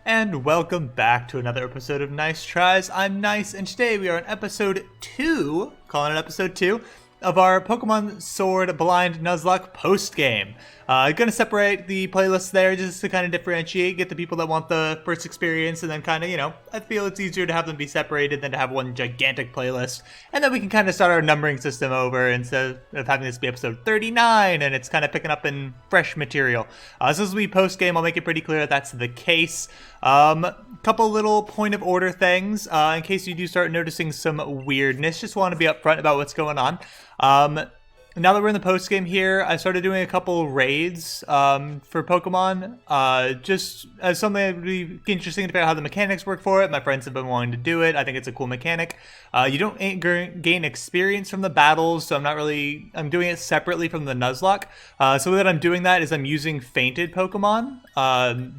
And welcome back to another episode of Nice Tries. I'm Nice, and today we are on episode 2, calling it episode 2, of our Pokemon Sword Blind Nuzlocke post-game. Gonna separate the playlists there just to kind of differentiate, get the people that want the first experience, and then kind of, I feel it's easier to have them be separated than to have one gigantic playlist. And then we can kind of start our numbering system over instead of having this be episode 39, and it's kind of picking up in fresh material. So as we post-game, I'll make it pretty clear that that's the case. Couple little point of order things, in case you do start noticing some weirdness. Just want to be upfront about what's going on. Now that we're in the post game here, I started doing a couple raids for Pokemon, just as something that would be interesting to figure out how the mechanics work for it. My friends have been wanting to do it. I think it's a cool mechanic. You don't gain experience from the battles, so I'm doing it separately from the Nuzlocke. So that I'm doing that is I'm using fainted Pokemon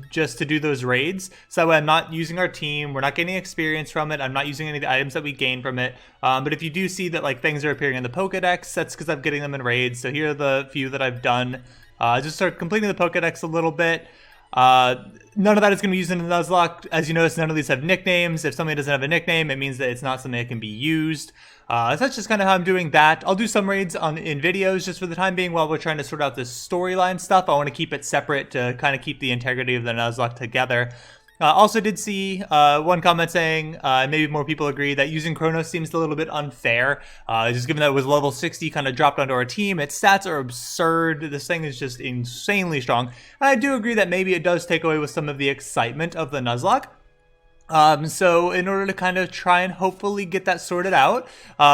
just to do those raids. So that way I'm not using our team, we're not getting experience from it, I'm not using any of the items that we gain from it. But if you do see that like things are appearing in the Pokedex, that's because I'm getting them in raids. So here are the few that I've done. Just start completing the Pokedex a little bit. None of that is going to be used in the Nuzlocke. As you notice, none of these have nicknames. If somebody doesn't have a nickname, it means that it's not something that can be used. So that's just kind of how I'm doing that. I'll do some raids in videos just for the time being while we're trying to sort out this storyline stuff. I want to keep it separate to kind of keep the integrity of the Nuzlocke together. Also did see one comment saying, maybe more people agree, that using Chronos seems a little bit unfair. Just given that it was level 60, kind of dropped onto our team. Its stats are absurd. This thing is just insanely strong. And I do agree that maybe it does take away with some of the excitement of the Nuzlocke. So in order to kind of try and hopefully get that sorted out,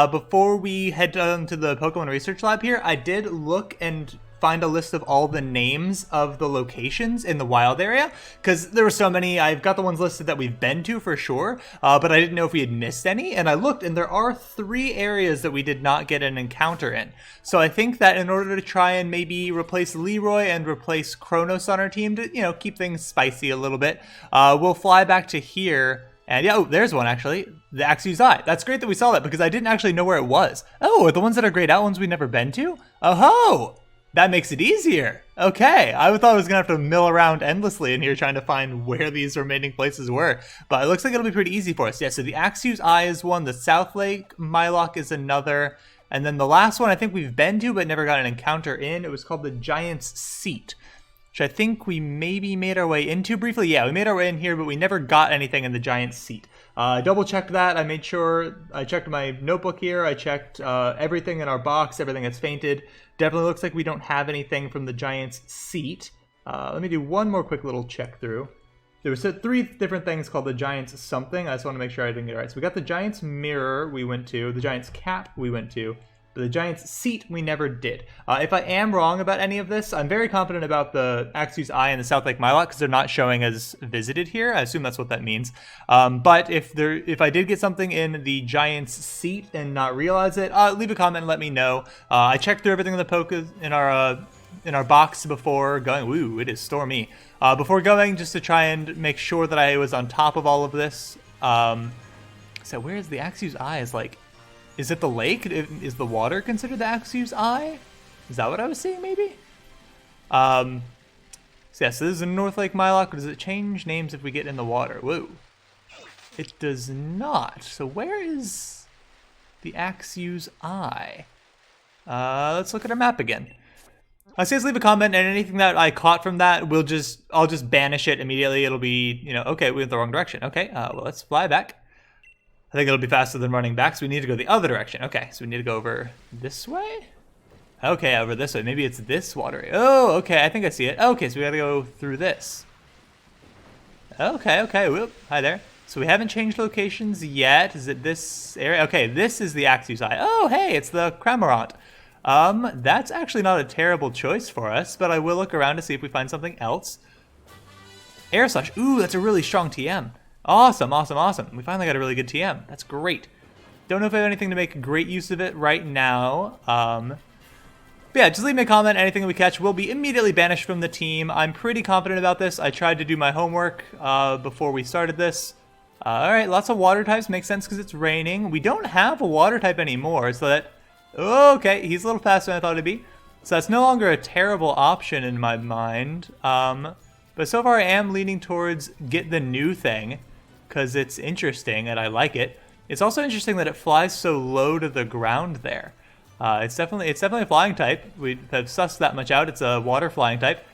before we head to the Pokemon Research Lab here, I did look and find a list of all the names of the locations in the wild area, because there were so many. I've got the ones listed that we've been to for sure, but I didn't know if we had missed any, and I looked and there are 3 areas that we did not get an encounter in. So I think that in order to try and maybe replace Leroy and replace Chronos on our team to, keep things spicy a little bit, we'll fly back to here. And yeah, oh, there's one actually, the Axew's Eye. That's great that we saw that because I didn't actually know where it was. Oh, are the ones that are grayed out ones we've never been to? Oh-ho! That makes it easier. Okay, I thought I was gonna have to mill around endlessly in here trying to find where these remaining places were, but it looks like it'll be pretty easy for us. Yeah, so the Axew's Eye is one, the South Lake Mylock is another, and then the last one I think we've been to but never got an encounter in. It was called the Giant's Seat, which I think we maybe made our way into briefly. Yeah, we made our way in here, but we never got anything in the Giant's Seat. Double checked that. I made sure, I checked my notebook here. I checked everything in our box, everything that's fainted. Definitely looks like we don't have anything from the Giant's Seat. Let me do one more quick little check through. There were 3 different things called the Giant's something. I just want to make sure I didn't get it right. So we got the Giant's Mirror we went to, the Giant's Cap we went to, but the Giant's Seat we never did. If I am wrong about any of this, I'm very confident about the Axew's Eye and the South Lake Mylock because they're not showing as visited here. I assume that's what that means. But if I did get something in the Giant's Seat and not realize it, leave a comment and let me know. I checked through everything in the in our box before going. Ooh, it is stormy. Before going, just to try and make sure that I was on top of all of this. So where is the Axew's Eye? Is it the lake? Is the water considered the Axew's Eye? Is that what I was seeing, maybe? So this is a North Lake Mylock. Does it change names if we get in the water? Whoa. It does not. So where is the Axew's Eye? Let's look at our map again. I say leave a comment, and anything that I caught from that, I'll just banish it immediately. It'll be, okay, we went the wrong direction. Okay, well, let's fly back. I think it'll be faster than running back, so we need to go the other direction. Okay, so we need to go over this way? Okay, over this way. Maybe it's this water. Oh, okay, I think I see it. Okay, so we gotta go through this. Okay, whoop, hi there. So we haven't changed locations yet. Is it this area? Okay, this is the Axew's Eye. Oh, hey, it's the Cramorant. That's actually not a terrible choice for us, but I will look around to see if we find something else. Air Slash, ooh, that's a really strong TM. Awesome. We finally got a really good TM. That's great. Don't know if I have anything to make great use of it right now. But yeah, just leave me a comment. Anything that we catch will be immediately banished from the team. I'm pretty confident about this. I tried to do my homework before we started this. All right, lots of water types. Makes sense because it's raining. We don't have a water type anymore, so that... Okay, he's a little faster than I thought it'd be. So that's no longer a terrible option in my mind. But But so far I am leaning towards get the new thing because it's interesting and I like it. It's also interesting that it flies so low to the ground there. It's definitely a flying type. We have sussed that much out. It's a water flying type.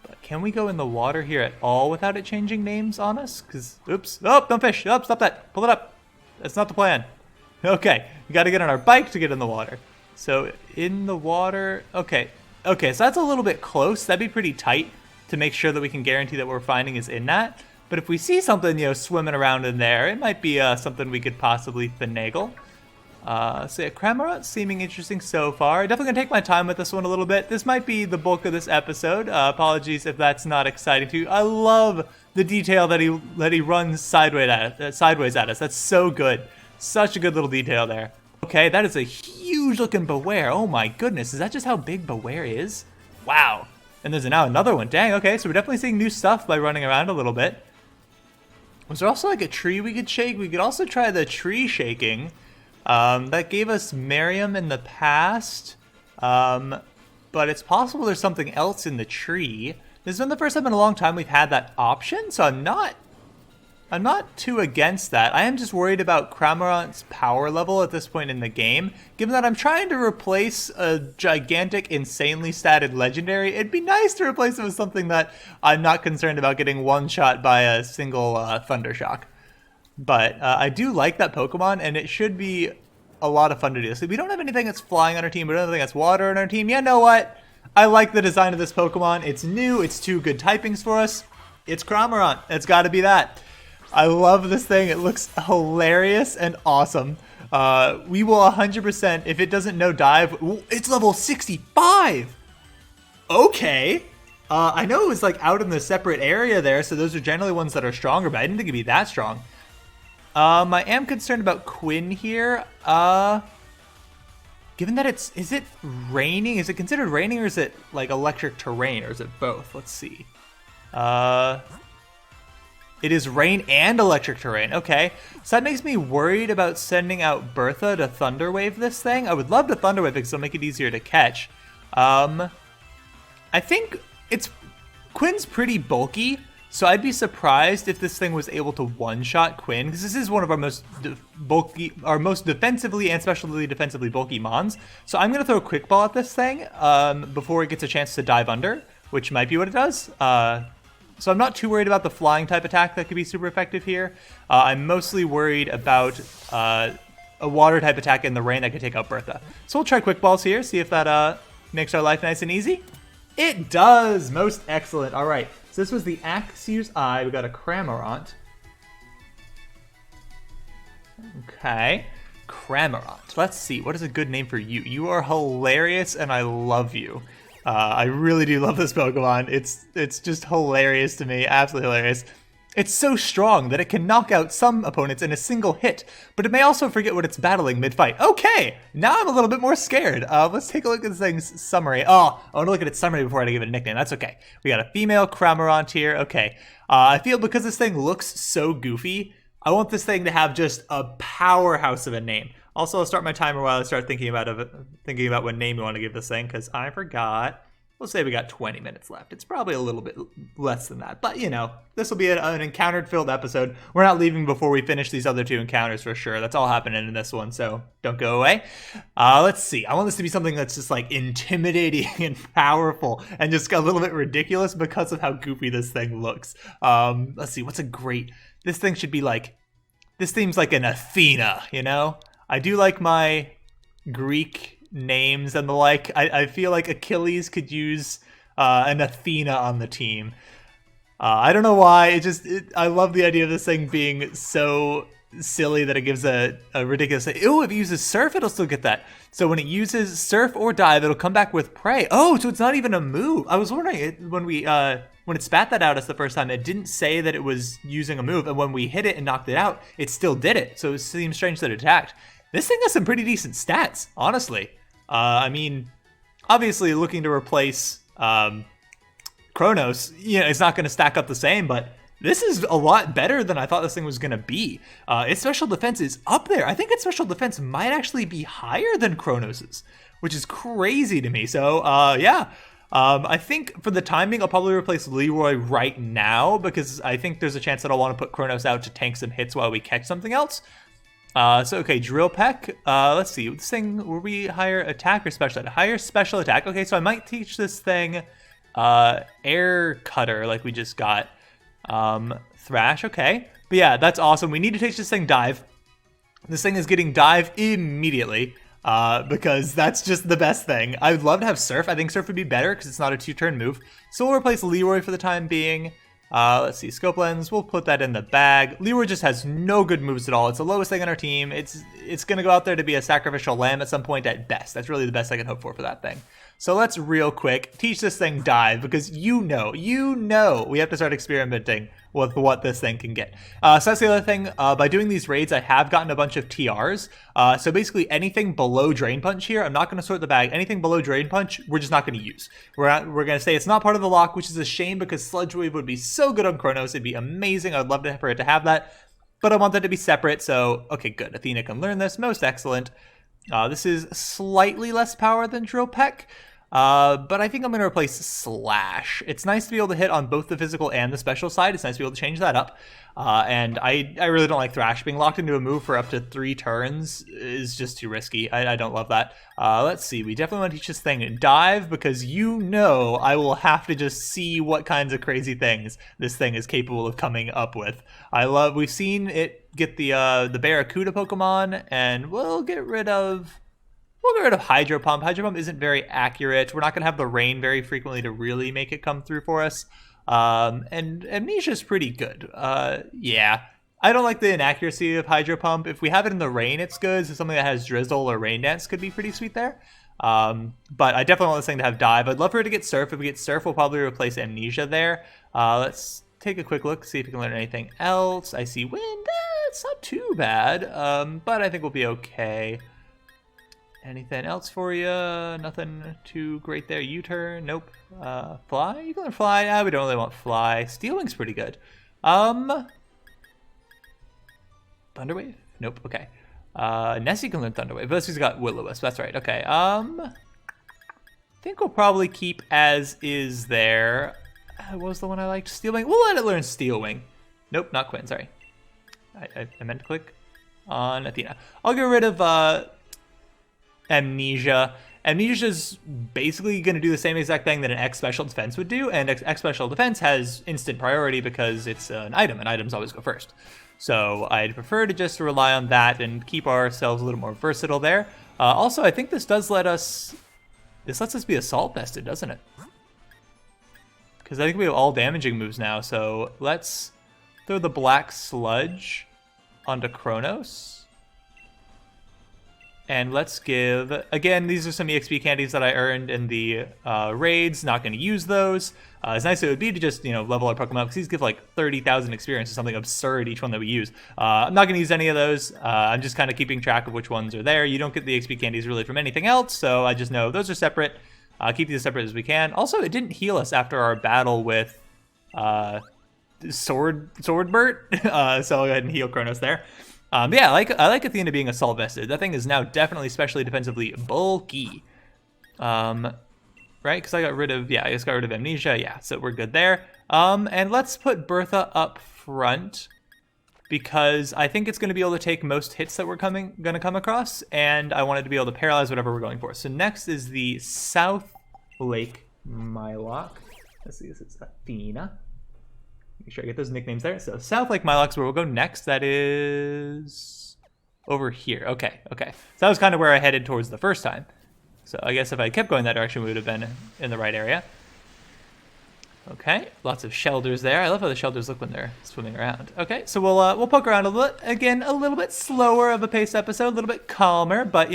But can we go in the water here at all without it changing names on us? Because, oops. Oh, don't fish. Oh, stop that. Pull it up. That's not the plan. Okay, we got to get on our bike to get in the water. So in the water, okay, so that's a little bit close. That'd be pretty tight to make sure that we can guarantee that what we're finding is in that. But if we see something, swimming around in there, it might be something we could possibly finagle. So yeah, Cramorant seeming interesting so far. Definitely gonna take my time with this one a little bit. This might be the bulk of this episode. Apologies if that's not exciting to you. I love the detail that he runs sideways at us. That's so good. Such a good little detail there. Okay, that is a huge looking Beware. Oh my goodness, is that just how big Beware is? Wow. And there's now another one. Dang, okay, so we're definitely seeing new stuff by running around a little bit. Was there also like a tree we could shake? We could also try the tree shaking. That gave us Miriam in the past. But it's possible there's something else in the tree. This has been the first time in a long time we've had that option, so I'm not too against that. I am just worried about Cramorant's power level at this point in the game. Given that I'm trying to replace a gigantic, insanely statted legendary, it'd be nice to replace it with something that I'm not concerned about getting one-shot by a single Thunder Shock. But I do like that Pokemon, and it should be a lot of fun to do. So we don't have anything that's flying on our team, we don't have anything that's water on our team. You know what? I like the design of this Pokemon. It's new, it's 2 good typings for us. It's Cramorant. It's got to be that. I love this thing. It looks hilarious and awesome. We will 100%, if it doesn't know dive, it's level 65. Okay. I know it was like out in the separate area there, so those are generally ones that are stronger, but I didn't think it'd be that strong. I am concerned about Quinn here. Given that is it raining? Is it considered raining or is it like electric terrain or is it both? Let's see. It is rain and electric terrain. Okay, so that makes me worried about sending out Bertha to Thunder Wave this thing. I would love to Thunder Wave because it'll make it easier to catch. I think Quinn's pretty bulky, so I'd be surprised if this thing was able to one-shot Quinn, because this is one of our most defensively and especially defensively bulky mons. So I'm gonna throw a Quick Ball at this thing before it gets a chance to dive under, which might be what it does. So I'm not too worried about the flying type attack that could be super effective here. I'm mostly worried about a water type attack in the rain that could take out Bertha. So we'll try Quick Balls here, see if that makes our life nice and easy. It does! Most excellent. All right, so this was the Axew's Eye. We got a Cramorant. Okay, Cramorant. Let's see, what is a good name for you? You are hilarious and I love you. I really do love this Pokemon. It's just hilarious to me, absolutely hilarious. It's so strong that it can knock out some opponents in a single hit, but it may also forget what it's battling mid-fight. Okay, now I'm a little bit more scared. Let's take a look at this thing's summary. Oh, I want to look at its summary before I give it a nickname. That's okay. We got a female Cramorant here. Okay, I feel because this thing looks so goofy, I want this thing to have just a powerhouse of a name. Also, I'll start my timer while I start thinking about what name you want to give this thing, because I forgot. We'll say we got 20 minutes left. It's probably a little bit less than that, but this will be an encounter-filled episode. We're not leaving before we finish these other 2 encounters for sure. That's all happening in this one, so don't go away. Let's see. I want this to be something that's just like intimidating and powerful and just a little bit ridiculous because of how goofy this thing looks. Let's see. What's a great... This thing should be like... This seems like an Athena, I do like my Greek names and the like. I feel like Achilles could use an Athena on the team. I don't know why. I love the idea of this thing being so silly that it gives a ridiculous... Ew, if it uses Surf, it'll still get that. So when it uses Surf or Dive, it'll come back with Prey. Oh, so it's not even a move. I was wondering, when it spat that out us the first time, it didn't say that it was using a move, and when we hit it and knocked it out, it still did it. So it seems strange that it attacked. This thing has some pretty decent stats, honestly. I mean, obviously looking to replace Chronos, it's not going to stack up the same, but this is a lot better than I thought this thing was going to be. Its special defense is up there. I think its special defense might actually be higher than Chronos's, which is crazy to me. So, yeah, I think for the timing, I'll probably replace Leroy right now because I think there's a chance that I'll want to put Kronos out to tank some hits while we catch something else. Okay, Drill Peck. Let's see. This thing, will we hire attack or special attack? Hire special attack. Okay, so I might teach this thing Air Cutter like we just got. Thrash, okay. But yeah, that's awesome. We need to teach this thing Dive. This thing is getting Dive immediately. Because that's just the best thing. I would love to have Surf. I think Surf would be better because it's not a 2-turn move. So we'll replace Leroy for the time being. Let's see, Scope Lens, we'll put that in the bag. Leroy just has no good moves at all. It's the lowest thing on our team. It's going to go out there to be a sacrificial lamb at some point at best. That's really the best I can hope for that thing. So let's real quick teach this thing Dive because you know, we have to start experimenting with what this thing can get. So that's the other thing. By doing these raids, I have gotten a bunch of TRs. So basically anything below Drain Punch here, I'm not going to sort the bag. Anything below Drain Punch, we're just not going to use. We're going to say it's not part of the lock, which is a shame because Sludge Wave would be so good on Kronos. It'd be amazing. I'd love for it to have that. But I want that to be separate. So, okay, good. Athena can learn this. Most excellent. This is slightly less power than Drill Peck. But I think I'm going to replace Slash. It's nice to be able to hit on both the physical and the special side. It's nice to be able to change that up. And I really don't like Thrash. Being locked into a move for up to 3 turns is just too risky. I don't love that. Let's see. We definitely want to teach this thing Dive because you know I will have to just see what kinds of crazy things this thing is capable of coming up with. We've seen it get the Barracuda Pokemon, and we'll get rid of Hydro Pump. Hydro Pump isn't very accurate. We're not going to have the rain very frequently to really make it come through for us. And Amnesia is pretty good. Yeah. I don't like the inaccuracy of Hydro Pump. If we have it in the rain, it's good. So something that has Drizzle or Rain Dance could be pretty sweet there. But I definitely want this thing to have Dive. I'd love for it to get Surf. If we get Surf, we'll probably replace Amnesia there. Let's take a quick look, see if we can learn anything else. I see Wind. It's not too bad, but I think we'll be okay. Anything else for you? Nothing too great there. U-turn? Nope. Fly? You can learn Fly? We don't really want Fly. Steel Wing's pretty good. Thunder Wave? Nope. Okay. Nessie can learn Thunder Wave, but she's got Will-O-Wisp. That's right. Okay. I think we'll probably keep as is there. What was the one I liked? Steel Wing? We'll let it learn Steel Wing. Nope, not Quinn. Sorry. I meant to click on Athena. I'll get rid of Amnesia. Amnesia's basically going to do the same exact thing that an X Special Defense would do, and X Special Defense has instant priority because it's an item, and items always go first. So I'd prefer to just rely on that and keep ourselves a little more versatile there. Also, I think this lets us be Assault Vested, doesn't it? Because I think we have all damaging moves now, so let's throw the Black Sludge onto Kronos. And let's give, again, these are some EXP candies that I earned in the raids. Not going to use those. As nice as it would be to just, level our Pokemon up, because these give like 30,000 experience or something absurd each one that we use. I'm not going to use any of those. I'm just kind of keeping track of which ones are there. You don't get the EXP candies really from anything else, so I just know those are separate. Keep these as separate as we can. Also, it didn't heal us after our battle with Swordbert, so I'll go ahead and heal Kronos there. Yeah, I like Athena being Assault Vested. That thing is now definitely specially defensively bulky. Right? Because I got rid of Amnesia. Yeah, so we're good there. And let's put Bertha up front because I think it's going to be able to take most hits that we're going to come across, and I want it to be able to paralyze whatever we're going for. So next is the South Lake Mylock. Let's see, this is Athena. Make sure I get those nicknames there. So South Lake Mylock's where we'll go next. That is over here. Okay. So that was kind of where I headed towards the first time. So I guess if I kept going that direction, we would have been in the right area. Okay, lots of shelters there. I love how the shelters look when they're swimming around. Okay, so we'll poke around a little bit. Again, a little bit slower of a paced episode, a little bit calmer, but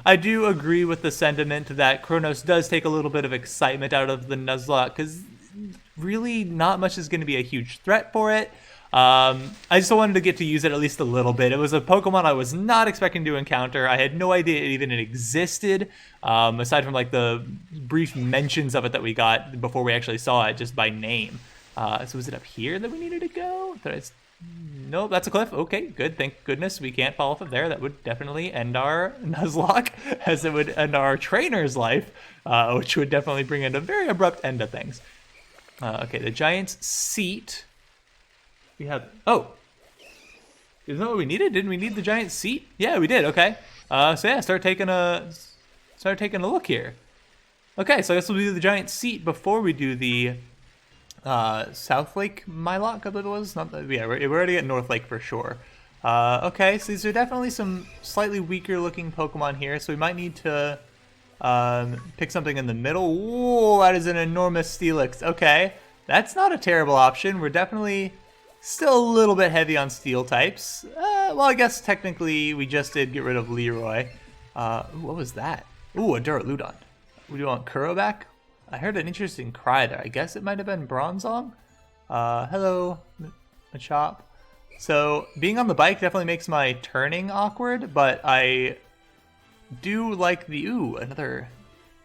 I do agree with the sentiment that Kronos does take a little bit of excitement out of the Nuzlocke because really not much is going to be a huge threat for it. I just wanted to get to use it at least a little bit. It was a Pokemon I was not expecting to encounter. I had no idea it existed, aside from like the brief mentions of it that we got before we actually saw it just by name. So was it up here that we needed to go? No, that's a cliff. Okay, good. Thank goodness we can't fall off of there. That would definitely end our Nuzlocke, as it would end our trainer's life, which would definitely bring in a very abrupt end of things. Okay, the giant's seat. We have... Oh! Isn't that what we needed? Didn't we need the giant seat? Yeah, we did. Okay. So yeah, start taking a look here. Okay, so I guess we'll do the giant seat before we do the South Lake Mylock, I believe it was. Not that, yeah, we're already at North Lake for sure. Okay, so these are definitely some slightly weaker looking Pokemon here, so we might need to pick something in the middle. Whoa, that is an enormous Steelix. Okay, that's not a terrible option. We're definitely still a little bit heavy on steel types. Well, I guess technically we just did get rid of Leroy. What was that? Ooh, a Duraludon. We do want Kuro back? I heard an interesting cry there. I guess it might have been Bronzong. Hello, Machop. So being on the bike definitely makes my turning awkward, but I do like the... Ooh, another...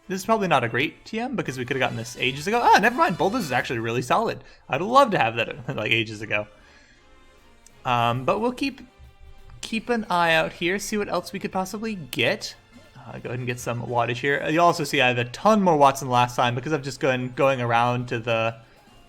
This is probably not a great TM because we could have gotten this ages ago. Ah, never mind. Bulldoze is actually really solid. I'd love to have that like ages ago. But we'll keep an eye out here, see what else we could possibly get. Go ahead and get some wattage here. You'll also see I have a ton more watts than last time because I've just going around to the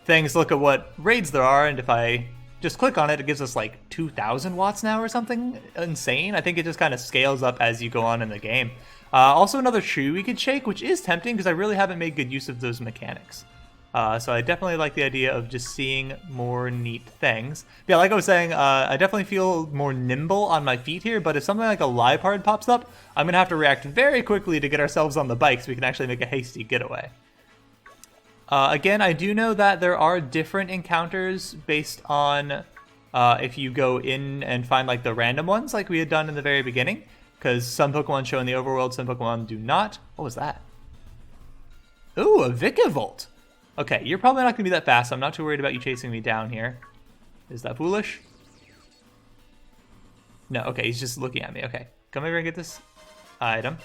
things, look at what raids there are, and if I just click on it, it gives us like 2,000 watts now or something insane. I think it just kind of scales up as you go on in the game. Also another tree we could shake, which is tempting because I really haven't made good use of those mechanics. So I definitely like the idea of just seeing more neat things. Yeah, like I was saying, I definitely feel more nimble on my feet here, but if something like a Liepard pops up, I'm going to have to react very quickly to get ourselves on the bike so we can actually make a hasty getaway. Again, I do know that there are different encounters based on if you go in and find like the random ones like we had done in the very beginning, because some Pokemon show in the overworld, some Pokemon do not. What was that? Ooh, a Vikavolt. Okay, you're probably not going to be that fast. I'm not too worried about you chasing me down here. Is that foolish? No, okay, he's just looking at me. Okay, come over and get this item.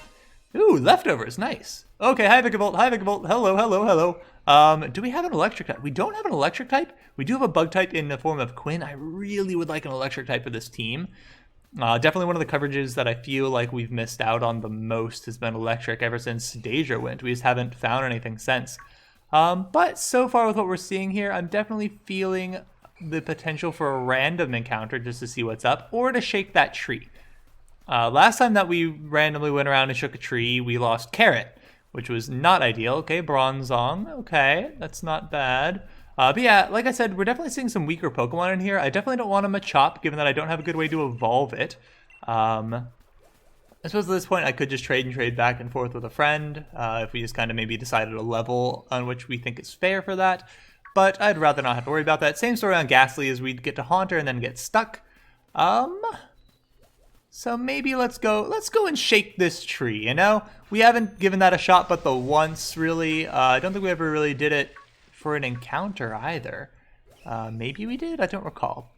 Ooh, leftovers, nice. Okay, hi Vikavolt, hi Vikavolt. Hello, hello, hello. Do we have an electric type? We don't have an electric type. We do have a bug type in the form of Quinn. I really would like an electric type for this team. Definitely one of the coverages that I feel like we've missed out on the most has been electric ever since Deja went. We just haven't found anything since. But so far with what we're seeing here, I'm definitely feeling the potential for a random encounter just to see what's up, or to shake that tree. Last time that we randomly went around and shook a tree, we lost Carrot, which was not ideal. Okay, Bronzong. Okay, that's not bad. But yeah, like I said, we're definitely seeing some weaker Pokemon in here. I definitely don't want a Machop, given that I don't have a good way to evolve it. I suppose at this point I could just trade back and forth with a friend if we just kind of maybe decided a level on which we think is fair for that. But I'd rather not have to worry about that. Same story on Ghastly, as we'd get to Haunter and then get stuck. So maybe let's go and shake this tree, you know? We haven't given that a shot but the once, really. I don't think we ever really did it for an encounter either. Maybe we did? I don't recall.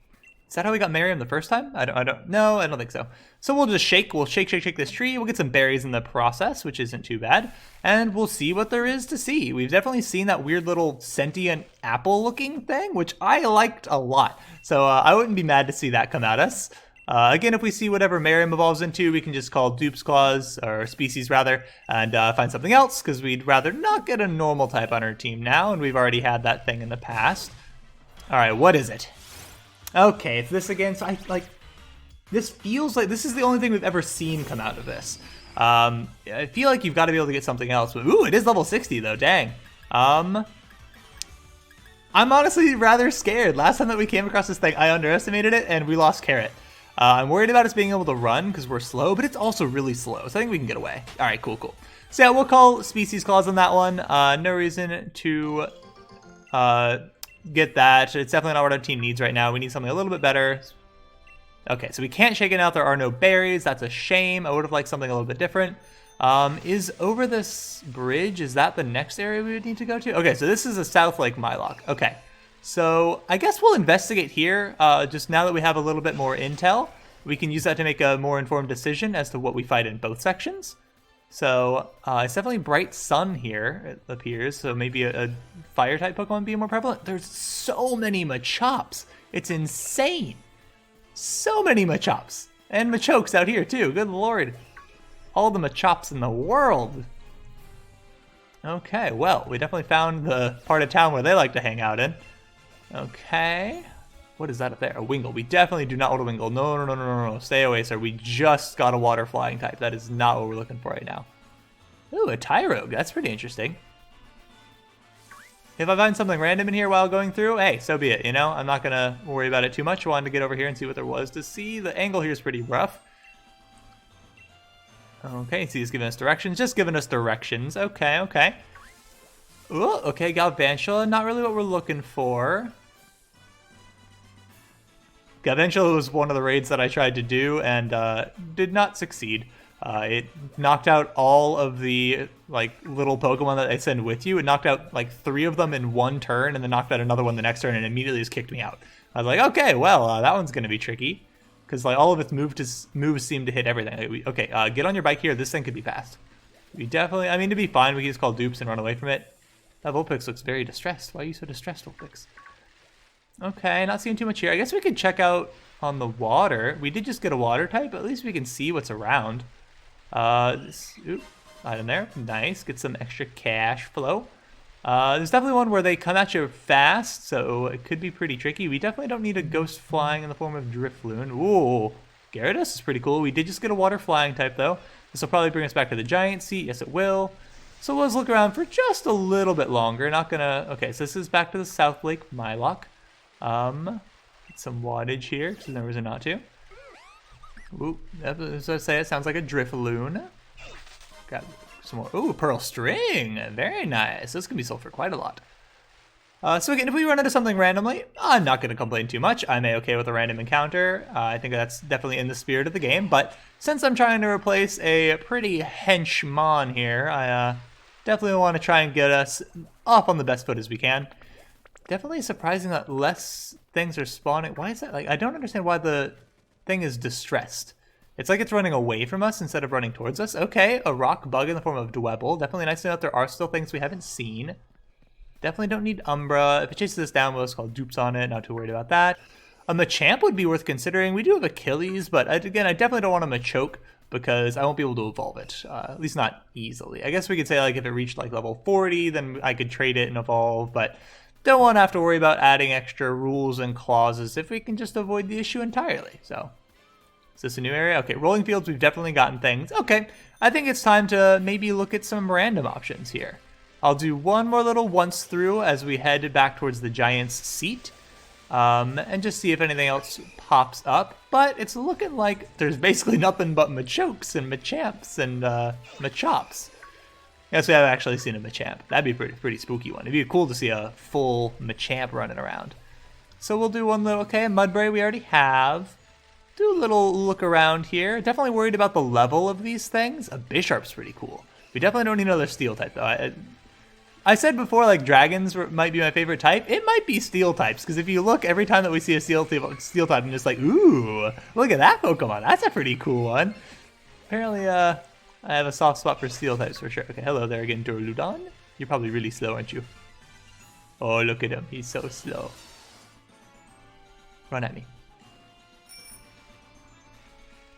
Is that how we got Miriam the first time? I don't know. I don't think so. So we'll just shake. We'll shake this tree. We'll get some berries in the process, which isn't too bad. And we'll see what there is to see. We've definitely seen that weird little sentient apple-looking thing, which I liked a lot. So I wouldn't be mad to see that come at us. Again, if we see whatever Miriam evolves into, we can just call Dupe's Claws, or Species rather, and find something else, because we'd rather not get a normal type on our team now, and we've already had that thing in the past. All right, what is it? Okay, it's this again. So this feels like this is the only thing we've ever seen come out of this. I feel like you've got to be able to get something else. But ooh, it is level 60 though. Dang. I'm honestly rather scared. Last time that we came across this thing, I underestimated it and we lost Carrot. I'm worried about us being able to run because we're slow, but it's also really slow. So I think we can get away. All right, cool. So yeah, we'll call Species Claws on that one. No reason to get that. It's definitely not what our team needs right now. We need something a little bit better. Okay, so we can't shake it out. There are no berries. That's a shame. I would have liked something a little bit different. Is over this bridge, is that the next area we would need to go to? Okay, so this is a South Lake Mylock. Okay, so I guess we'll investigate here. Just now that we have a little bit more intel, we can use that to make a more informed decision as to what we fight in both sections. So it's definitely Bright Sun here, it appears. So maybe a fire type Pokemon being more prevalent. There's so many Machops. It's insane. So many Machops. And Machokes out here too, good lord. All the Machops in the world. Okay, well, we definitely found the part of town where they like to hang out in. Okay. What is that up there? A Wingull. We definitely do not want a Wingull. No, no, no, no, no, no. Stay away, sir. We just got a water flying type. That is not what we're looking for right now. Ooh, a Tyrogue. That's pretty interesting. If I find something random in here while going through, hey, so be it, you know? I'm not going to worry about it too much. I wanted to get over here and see what there was to see. The angle here is pretty rough. Okay, see, he's giving us directions. Just giving us directions. Okay, okay. Ooh, okay, Galvantula. Not really what we're looking for. Galvantula was one of the raids that I tried to do and did not succeed. It knocked out all of the like little Pokemon that I send with you. It knocked out like 3 of them in one turn and then knocked out another one the next turn and immediately just kicked me out. I was like, okay, well, that one's going to be tricky. Because like all of its moves seem to hit everything. Okay, get on your bike here. This thing could be fast. We definitely, I mean, to be fine, we can just call dupes and run away from it. That Vulpix looks very distressed. Why are you so distressed, Vulpix? Okay, not seeing too much here. I guess we could check out on the water. We did just get a water type, but at least we can see what's around. Oop, item there. Nice. Get some extra cash flow. There's definitely one where they come at you fast, so it could be pretty tricky. We definitely don't need a ghost flying in the form of Drifloon. Ooh, Gyarados is pretty cool. We did just get a water flying type, though. This will probably bring us back to the giant seat. Yes, it will. So let's look around for just a little bit longer. Not gonna... Okay, so this is back to the South Lake Mylock. Get some wattage here, because there's no reason not to. Ooh, as I say, it sounds like a Drifloon. Got some more. Ooh, Pearl String. Very nice. This can be sold for quite a lot. So again, if we run into something randomly, I'm not going to complain too much. I'm okay with a random encounter. I think that's definitely in the spirit of the game. But since I'm trying to replace a pretty henchman here, I definitely want to try and get us off on the best foot as we can. Definitely surprising that less things are spawning. Why is that? Like, I don't understand why the thing is distressed. It's like it's running away from us instead of running towards us. Okay, a rock bug in the form of Dwebble. Definitely nice to know that there are still things we haven't seen. Definitely don't need Umbra. If it chases us down, we'll just call dupes on it. Not too worried about that. A Machamp would be worth considering. We do have Achilles, but again, I definitely don't want a Machoke because I won't be able to evolve it. At least not easily. I guess we could say like if it reached like level 40, then I could trade it and evolve, but don't want to have to worry about adding extra rules and clauses if we can just avoid the issue entirely. So, is this a new area? Okay, rolling fields, we've definitely gotten things. Okay, I think it's time to maybe look at some random options here. I'll do one more little once through as we head back towards the Giant's seat. And just see if anything else pops up. But it's looking like there's basically nothing but Machokes and Machamps and Machops. Yes, we have actually seen a Machamp. That'd be a pretty spooky one. It'd be cool to see a full Machamp running around. So we'll do one little, okay, Mudbray we already have. Do a little look around here. Definitely worried about the level of these things. A Bisharp's pretty cool. We definitely don't need another Steel type though. I said before, like, dragons might be my favorite type. It might be steel types, because if you look, every time that we see a steel type, I'm just like, ooh, look at that Pokemon. That's a pretty cool one. Apparently, I have a soft spot for steel types for sure. Okay, hello there again, Duraludon. You're probably really slow, aren't you? Oh, look at him. He's so slow. Run at me.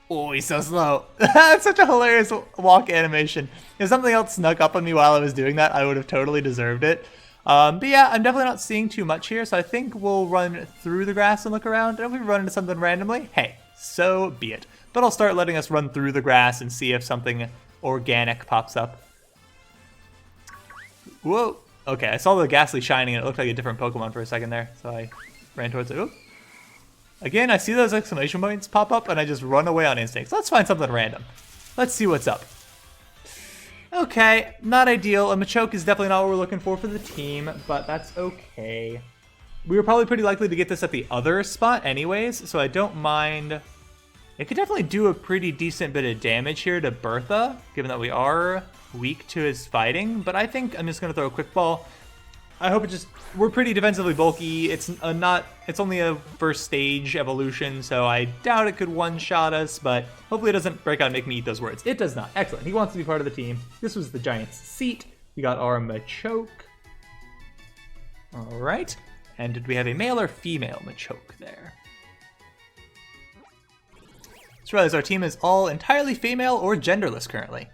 Oh, he's so slow. That's such a hilarious walk animation. If something else snuck up on me while I was doing that, I would have totally deserved it. But yeah, I'm definitely not seeing too much here, so I think we'll run through the grass and look around. And if we run into something randomly, hey, so be it. But I'll start letting us run through the grass and see if something organic pops up. Whoa. Okay, I saw the Ghastly shining and it looked like a different Pokemon for a second there, so I ran towards it. Ooh. Again, I see those exclamation points pop up and I just run away on instinct. So let's find something random. Let's see what's up. Okay, not ideal. A Machoke is definitely not what we're looking for the team, but that's okay. We were probably pretty likely to get this at the other spot anyways, so I don't mind. It could definitely do a pretty decent bit of damage here to Bertha, given that we are weak to his fighting, but I think I'm just going to throw a quick ball. I hope it just, we're pretty defensively bulky. It's only a first stage evolution, so I doubt it could one-shot us, but hopefully it doesn't break out and make me eat those words. It does not. Excellent. He wants to be part of the team. This was the Giant's seat. We got our Machoke. All right. And did we have a male or female Machoke there? Just realized our team is all entirely female or genderless currently.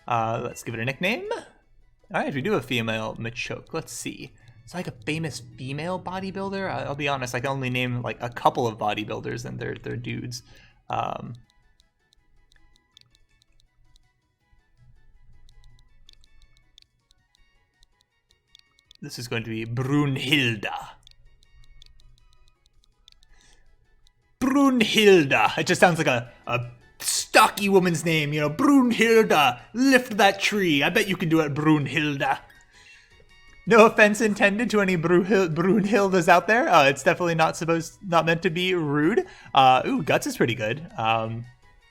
Let's give it a nickname. All right, we do have female Machoke. Let's see. It's like a famous female bodybuilder. I'll be honest, I can only name like a couple of bodybuilders and they're dudes. This is going to be Brunhilda. Brunhilda. It just sounds like a stocky woman's name, you know. Brunhilda, lift that tree. I bet you can do it, Brunhilda. No offense intended to any Brunhildas out there. It's definitely not meant to be rude. Ooh, Guts is pretty good.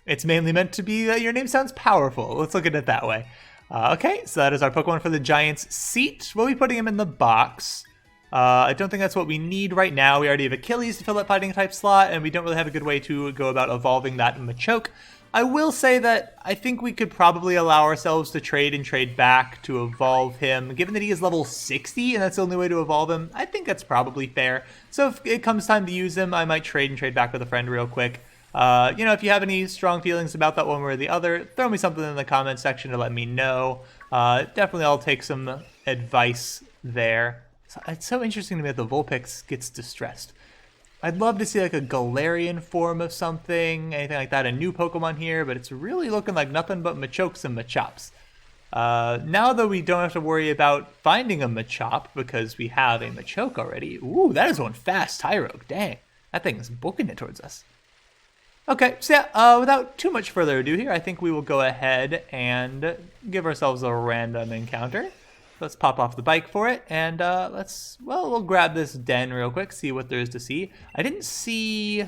It's mainly meant to be that your name sounds powerful. Let's look at it that way. Okay, so that is our Pokemon for the Giant's Seat. We'll be putting him in the box. I don't think that's what we need right now. We already have Achilles to fill that fighting type slot, and we don't really have a good way to go about evolving that Machoke. I will say that I think we could probably allow ourselves to trade and trade back to evolve him. Given that he is level 60 and that's the only way to evolve him, I think that's probably fair. So if it comes time to use him, I might trade and trade back with a friend real quick. You know, if you have any strong feelings about that one way or the other, throw me something in the comment section to let me know. Definitely I'll take some advice there. It's so interesting to me that the Vulpix gets distressed. I'd love to see like a Galarian form of something, anything like that, a new Pokemon here, but it's really looking like nothing but Machokes and Machops. Now that we don't have to worry about finding a Machop because we have a Machoke already. Ooh, that is one fast Tyrogue. Dang, that thing is booking it towards us. Okay, so yeah, without too much further ado here, I think we will go ahead and give ourselves a random encounter. Let's pop off the bike for it, and we'll grab this den real quick, see what there is to see. I didn't see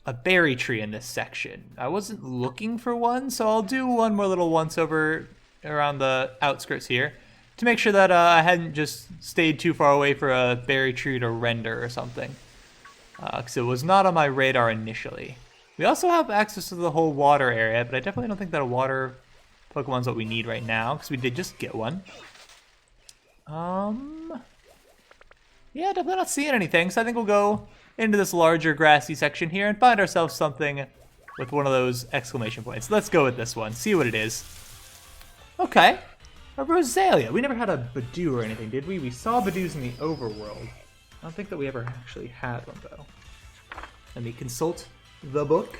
a berry tree in this section. I wasn't looking for one, so I'll do one more little once over around the outskirts here to make sure that I hadn't just stayed too far away for a berry tree to render or something, because it was not on my radar initially. We also have access to the whole water area, but I definitely don't think that a water Pokemon's what we need right now, because we did just get one. Yeah, definitely not seeing anything, so I think we'll go into this larger grassy section here and find ourselves something with one of those exclamation points. Let's go with this one, see what it is. Okay, a Roselia. We never had a Badoo or anything, did we? We saw Badoos in the overworld. I don't think that we ever actually had one, though. Let me consult the book.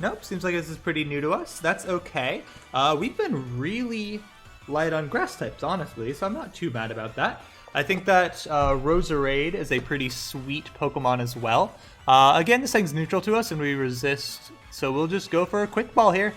Nope, seems like this is pretty new to us. That's okay. We've been really light on grass types, honestly, so I'm not too mad about that. I think that Roserade is a pretty sweet Pokemon as well. Again, this thing's neutral to us and we resist, so we'll just go for a Quick Ball here.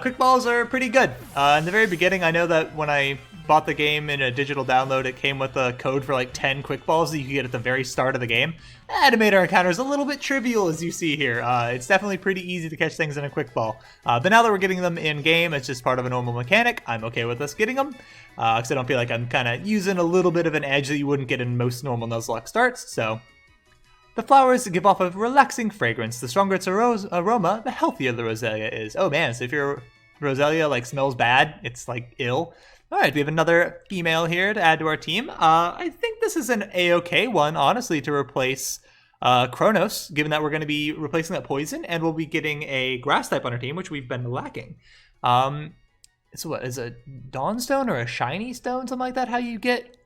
Quick Balls are pretty good. In the very beginning, I know that when I bought the game in a digital download, it came with a code for like 10 Quick Balls that you could get at the very start of the game. That made our encounters a little bit trivial, as you see here. It's definitely pretty easy to catch things in a Quick Ball. But now that we're getting them in-game, it's just part of a normal mechanic. I'm okay with us getting them, because I don't feel like I'm kind of using a little bit of an edge that you wouldn't get in most normal Nuzlocke starts, so... The flowers give off a relaxing fragrance. The stronger its aroma, the healthier the Roselia is. Oh man, so if your Roselia like smells bad, it's like ill. Alright, we have another female here to add to our team. I think this is an a-okay one, honestly, to replace Kronos, given that we're going to be replacing that poison, and we'll be getting a grass type on our team, which we've been lacking. So what, is a Dawnstone or a Shiny Stone, something like that, how you get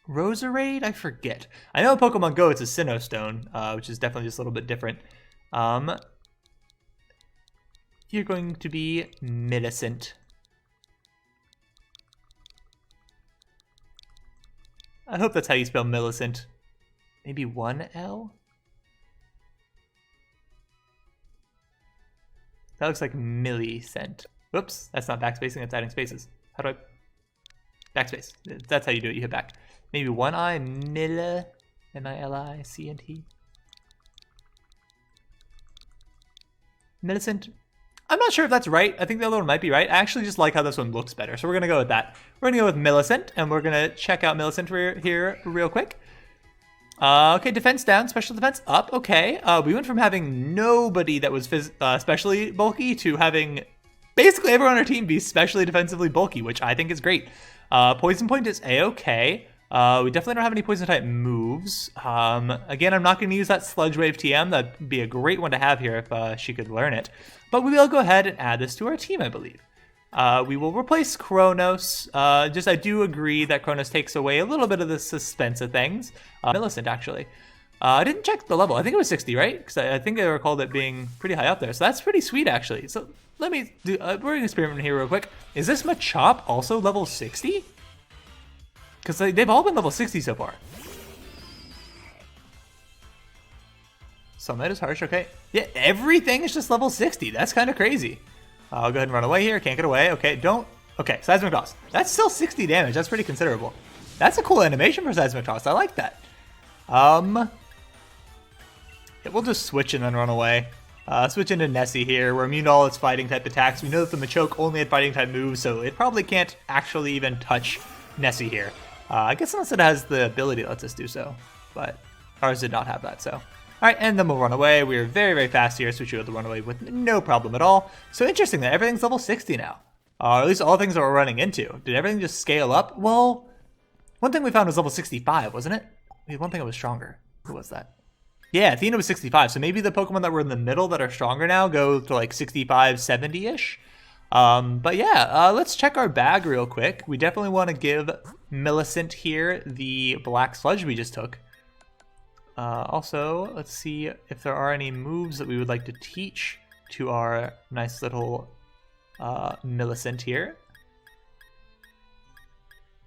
Roserade? I forget. I know in Pokemon Go it's a Sinnoh Stone, which is definitely just a little bit different. You're going to be Millicent. I hope that's how you spell Millicent. Maybe one L? That looks like Millicent. Whoops, that's not backspacing, that's adding spaces. How do I... Backspace. That's how you do it, you hit back. Maybe one I, Milla, M-I-L-I-C-N-T. Millicent. I'm not sure if that's right. I think the other one might be right. I actually just like how this one looks better, so we're going to go with that. We're going to go with Millicent, and we're going to check out Millicent here real quick. Okay, defense down, special defense up. Okay, we went from having nobody that was especially bulky to having basically everyone on our team be especially defensively bulky, which I think is great. Poison Point is A-okay. We definitely don't have any poison type moves. Again, I'm not going to use that Sludge Wave TM. That'd be a great one to have here if she could learn it. But we will go ahead and add this to our team, I believe. We will replace Kronos. I do agree that Kronos takes away a little bit of the suspense of things. Millicent, actually. I didn't check the level. I think it was 60, right? Because I think I recalled it being pretty high up there. So that's pretty sweet, actually. So let me do, we're going to experiment here real quick. Is this Machop also level 60? Because they've all been level 60 so far. Sunlight is harsh, okay. Yeah, everything is just level 60. That's kind of crazy. I'll go ahead and run away here. Can't get away. Okay, don't. Okay, Seismic Toss. That's still 60 damage. That's pretty considerable. That's a cool animation for Seismic Toss. I like that. Yeah, we'll just switch and then run away. Switch into Nessie here. We're immune to all its fighting type attacks. We know that the Machoke only had fighting type moves, so it probably can't actually even touch Nessie here. I guess unless it has the ability that lets us do so, but ours did not have that, so. All right, and then we'll run away. We are very, very fast here, so we should be able to run away with no problem at all. So interesting that everything's level 60 now. Or at least all things that we're running into. Did everything just scale up? Well, one thing we found was level 65, wasn't it? Wait, one thing that was stronger. Who was that? Yeah, Athena was 65, so maybe the Pokemon that were in the middle that are stronger now go to like 65, 70-ish. But yeah, let's check our bag real quick. We definitely want to give Millicent here the black sludge we just took. Also, let's see if there are any moves that we would like to teach to our nice little Millicent here.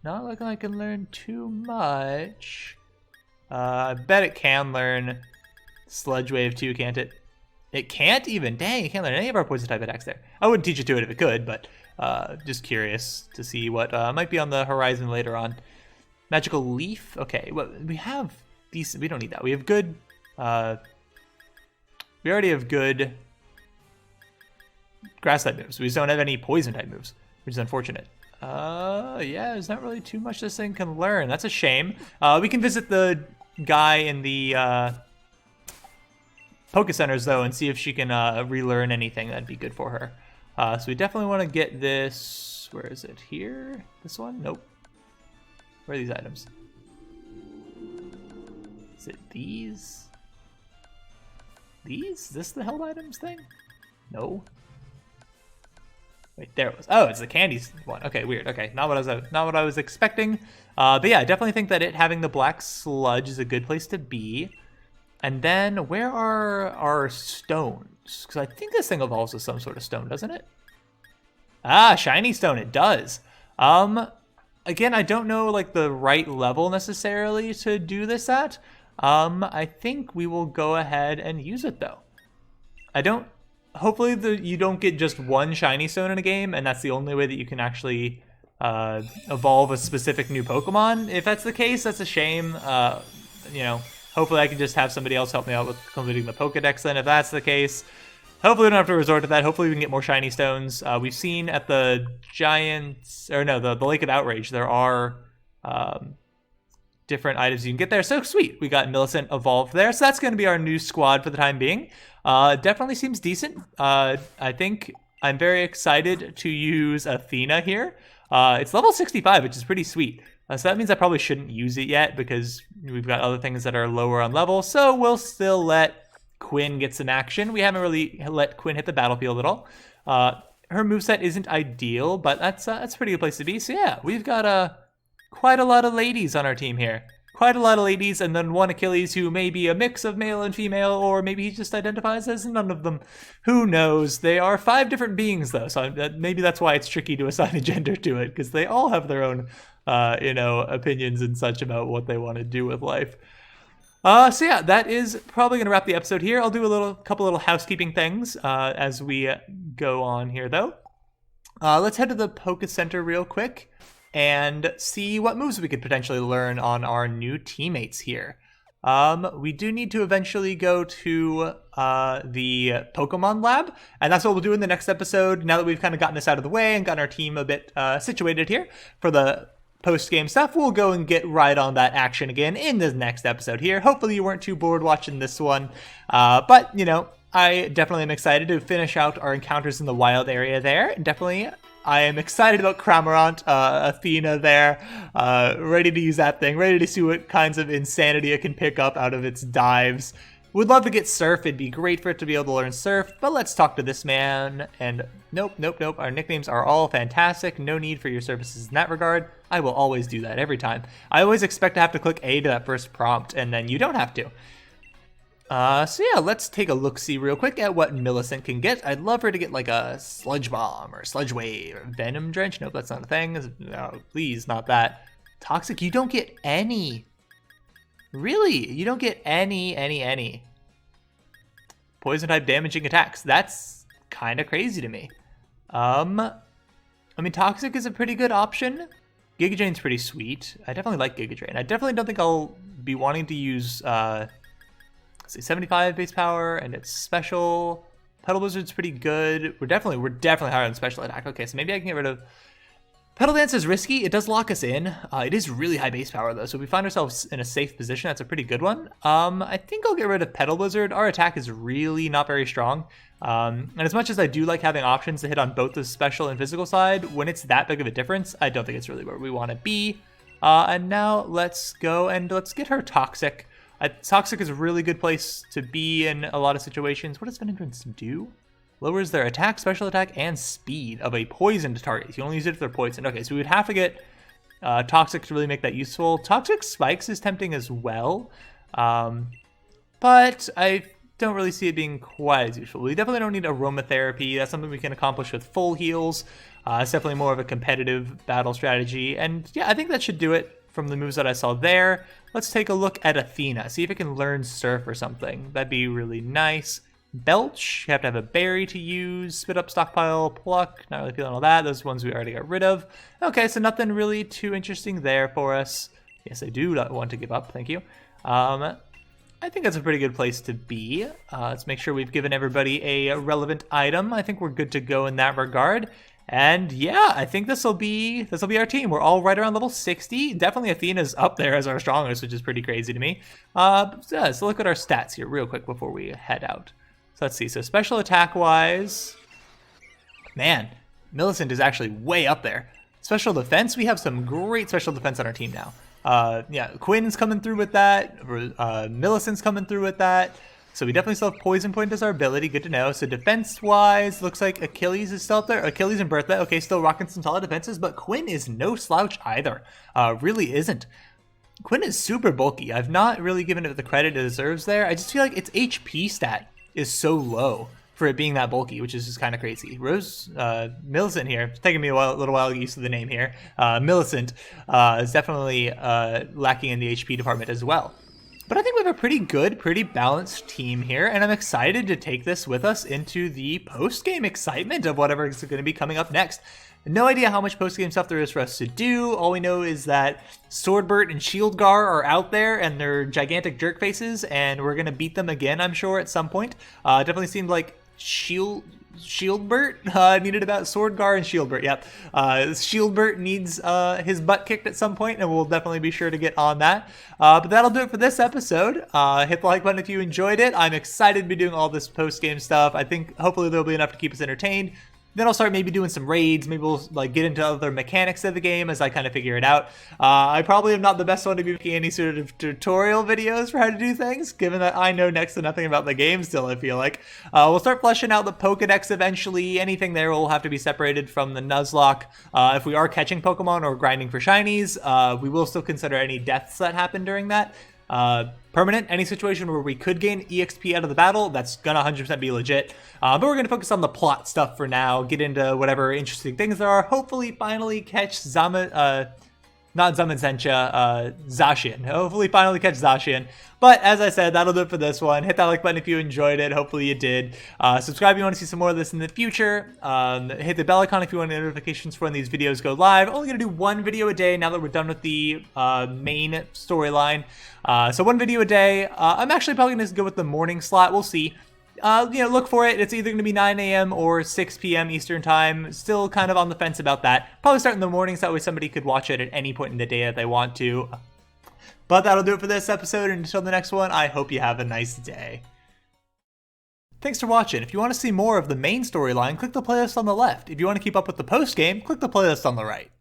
Not looking like I can learn too much. I bet it can learn Sludge Wave too, can't it? It can't even. Dang, it can't learn any of our poison type attacks there. I wouldn't teach it to it if it could, but just curious to see what might be on the horizon later on. Magical Leaf. Okay, well, we have decent. We don't need that. We have good. We already have good grass type moves. We just don't have any poison type moves, which is unfortunate. Yeah, there's not really too much this thing can learn. That's a shame. We can visit the guy in the Poke Centers, though, and see if she can relearn anything that'd be good for her. So we definitely want to get this. Where is it? Here? This one? Nope. Where are these items? Is it these? These? Is this the held items thing? No. Wait, there it was. Oh, it's the candies one. Okay, weird. Okay, not what I was expecting. But yeah, I definitely think that it having the black sludge is a good place to be. And then where are our stones? Because I think this thing evolves with some sort of stone, doesn't it? Ah, shiny stone. It does. Again, I don't know like the right level necessarily to do this at. I think we will go ahead and use it though. Hopefully you don't get just one shiny stone in a game, and that's the only way that you can actually evolve a specific new Pokemon. If that's the case, that's a shame. You know, hopefully I can just have somebody else help me out with completing the Pokedex then, if that's the case. Hopefully we don't have to resort to that. Hopefully we can get more shiny stones. We've seen at the the Lake of Outrage, there are different items you can get there. So sweet, we got Millicent evolved there. So that's going to be our new squad for the time being. Definitely seems decent. I think I'm very excited to use Athena here. It's level 65, which is pretty sweet. So that means I probably shouldn't use it yet because we've got other things that are lower on level. So we'll still let Quinn get some action. We haven't really let Quinn hit the battlefield at all. Her moveset isn't ideal, but that's a pretty good place to be. So yeah, we've got quite a lot of ladies on our team here. Quite a lot of ladies, and then one Achilles who may be a mix of male and female, or maybe he just identifies as none of them. Who knows? They are 5 different beings, though, so maybe that's why it's tricky to assign a gender to it, because they all have their own, opinions and such about what they want to do with life. So yeah, that is probably going to wrap the episode here. I'll do a couple little housekeeping things as we go on here, though. Let's head to the Poke Center real quick and see what moves we could potentially learn on our new teammates here. We do need to eventually go to the Pokemon Lab, and that's what we'll do in the next episode, now that we've kind of gotten this out of the way and gotten our team a bit situated here for the post-game stuff. We'll go and get right on that action again in the next episode here. Hopefully you weren't too bored watching this one, but, you know, I definitely am excited to finish out our encounters in the wild area there. Definitely, I am excited about Cramorant, Athena there, ready to use that thing, ready to see what kinds of insanity it can pick up out of its dives. Would love to get Surf, it'd be great for it to be able to learn Surf, but let's talk to this man, and nope, our nicknames are all fantastic, no need for your services in that regard. I will always do that every time. I always expect to have to click A to that first prompt, and then you don't have to. So yeah, let's take a look-see real quick at what Millicent can get. I'd love her to get like a Sludge Bomb or Sludge Wave or Venom Drench. Nope, that's not a thing. No, please, not that. Toxic, you don't get any. Really? You don't get any. Poison-type damaging attacks. That's kind of crazy to me. I mean, Toxic is a pretty good option. Giga Drain's pretty sweet. I definitely like Giga Drain. I definitely don't think I'll be wanting to use... 75 base power, and it's special. Petal Blizzard's pretty good. We're definitely higher on special attack. Okay, so maybe I can get rid of... Petal Dance is risky. It does lock us in. It is really high base power, though, so if we find ourselves in a safe position, that's a pretty good one. I think I'll get rid of Petal Blizzard. Our attack is really not very strong. And as much as I do like having options to hit on both the special and physical side, when it's that big of a difference, I don't think it's really where we want to be. And now let's go and let's get her Toxic. Toxic is a really good place to be in a lot of situations. What does Venom Drench do? Lowers their attack, special attack, and speed of a poisoned target. You only use it if they're poisoned. Okay, so we would have to get Toxic to really make that useful. Toxic Spikes is tempting as well, but I don't really see it being quite as useful. We definitely don't need Aromatherapy. That's something we can accomplish with full heals. It's definitely more of a competitive battle strategy. And yeah, I think that should do it from the moves that I saw there. Let's take a look at Athena, see if it can learn Surf or something. That'd be really nice. Belch, you have to have a berry to use. Spit Up, Stockpile, Pluck, not really feeling all that. Those ones we already got rid of. Okay, so nothing really too interesting there for us. Yes, I do not want to give up, thank you. I think that's a pretty good place to be. Let's make sure we've given everybody a relevant item. I think we're good to go in that regard. And yeah, I think this will be our team. We're all right around level 60. Definitely Athena's up there as our strongest, which is pretty crazy to me. Yeah, so look at our stats here real quick before we head out. So let's see. So special attack wise, man, Millicent is actually way up there. Special defense, we have some great special defense on our team now. Yeah, Quinn's coming through with that. Millicent's coming through with that. So we definitely still have Poison Point as our ability. Good to know. So defense-wise, looks like Achilles is still up there. Achilles and Bertha, okay, still rocking some solid defenses, but Quinn is no slouch either. Really isn't. Quinn is super bulky. I've not really given it the credit it deserves there. I just feel like its HP stat is so low for it being that bulky, which is just kind of crazy. Millicent here, it's taking me a little while to get used to the name here. Millicent is definitely lacking in the HP department as well. But I think we have a pretty good, pretty balanced team here, and I'm excited to take this with us into the post-game excitement of whatever is going to be coming up next. No idea how much post-game stuff there is for us to do. All we know is that Swordbert and Shieldgar are out there, and they're gigantic jerk faces, and we're going to beat them again, I'm sure, at some point. Definitely seemed like Shieldbert needed about Swordgar and Shieldbert. Yep. Shieldbert needs his butt kicked at some point, and we'll definitely be sure to get on that. But that'll do it for this episode. Hit the like button if you enjoyed it. I'm excited to be doing all this post-game stuff. I think hopefully there'll be enough to keep us entertained. Then I'll start maybe doing some raids. Maybe we'll like get into other mechanics of the game as I kind of figure it out. I probably am not the best one to be making any sort of tutorial videos for how to do things, given that I know next to nothing about the game still, I feel like. We'll start fleshing out the Pokedex eventually. Anything there will have to be separated from the Nuzlocke. If we are catching Pokemon or grinding for shinies, we will still consider any deaths that happen during that permanent. Any situation where we could gain EXP out of the battle, that's gonna 100% be legit. But we're gonna focus on the plot stuff for now, get into whatever interesting things there are, hopefully finally catch Zacian. Hopefully finally catch Zacian. But as I said, that'll do it for this one. Hit that like button if you enjoyed it. Hopefully you did. Subscribe if you want to see some more of this in the future. Hit the bell icon if you want notifications for when these videos go live. Only going to do one video a day now that we're done with the main storyline. So one video a day. I'm actually probably going to go with the morning slot. We'll see. Look for it. It's either going to be 9 a.m. or 6 p.m. Eastern time. Still kind of on the fence about that. Probably start in the mornings. That way somebody could watch it at any point in the day that they want to. But that'll do it for this episode. And until the next one, I hope you have a nice day. Thanks for watching. If you want to see more of the main storyline, click the playlist on the left. If you want to keep up with the post-game, click the playlist on the right.